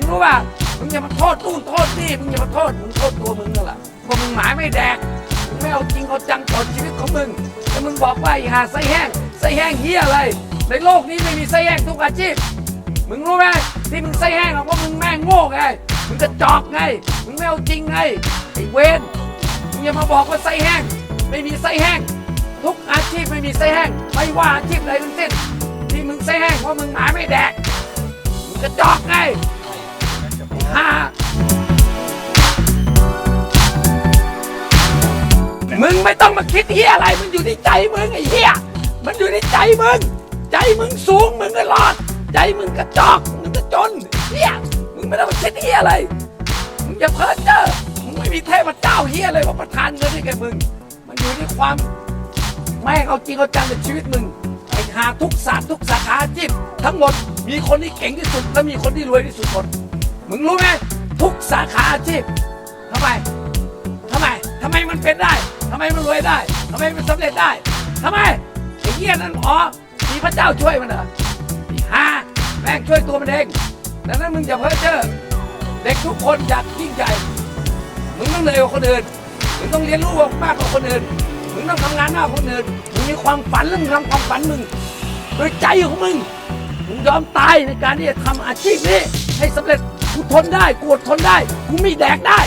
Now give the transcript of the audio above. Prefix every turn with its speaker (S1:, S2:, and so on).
S1: รู้ป่ะมึงอย่ามาโทษนู่นโทษนี่มึงอย่ามาโทษมึงโทษตัวมึงนั่นแหละเพราะมึงหมายไม่แดกมึงไม่เอาจริงเอาจังต่อชีวิตของมึงแล้วมึงบอกว่าหาไส้แห้งเฮียอะไรในโลกนี้ไม่มีไส้แห้งทุกอาชีพมึงรู้ไหมที่มึงไส้แห้งเพราะมึงแม่งโง่ไงมึงจะจอกไงมึงไม่เอาจริงไงไอ้เวรมึงอย่ามาบอกว่าไส้แห้งไม่มีไส้แห้งทุกอาชีพไม่มีไส้แห้งไม่ว่าอาชีพใดทั้งสิ้นที่มึงไส้แห้งเพราะมึงหมาไม่แดกมึงจะจอกไงฮ่ามึงไม่ต้องมาคิดเฮียอะไรมันอยู่ในใจมึงไอ้เฮียมันอยู่ในใจมึงสูงมึงก็รอดใจมึงกระจอกมึงก็จนเฮียมึงไม่ต้องมาคิดเฮียอะไรมึงอย่าเพ้อเจ้อมึงไม่มีเทพเจ้าเฮียอะไรมาประทานเงินให้แกมึงมันอยู่ที่ความไม่เอาจริงเอาจังในชีวิตมึงไอ้หาทุกศาสตร์ทุกสาขาอาชีพทั้งหมดมีคนที่เก่งที่สุดและมีคนที่รวยที่สุดหมดมึงรู้ไหมทุกสาขาอาชีพทำไมมันเป็นได้ทำไมมันรวยได้ทำไมมันสำเร็จได้ทำไมไอ้เหี้ยนั่นอ๋อมีพระเจ้าช่วยมันเหรอที่หาแม่งช่วยตัวมันเองดังนั้นมึงอย่าเพ้อเจ้อเด็กทุกคนอยากยิ่งใหญ่มึงต้องเหนื่อยกว่าคนอื่นมึงต้องเรียนรู้มากกว่าคนอื่นมึงต้องทำงานมากกว่าคนอื่นมึงมีความฝันแล้วมึงทำความฝันมึงโดยใจของมึงยอมตายในการที่จะทำอาชีพนี้ให้สำเร็จกูทนได้กูอดทนได้กูไม่แดกได้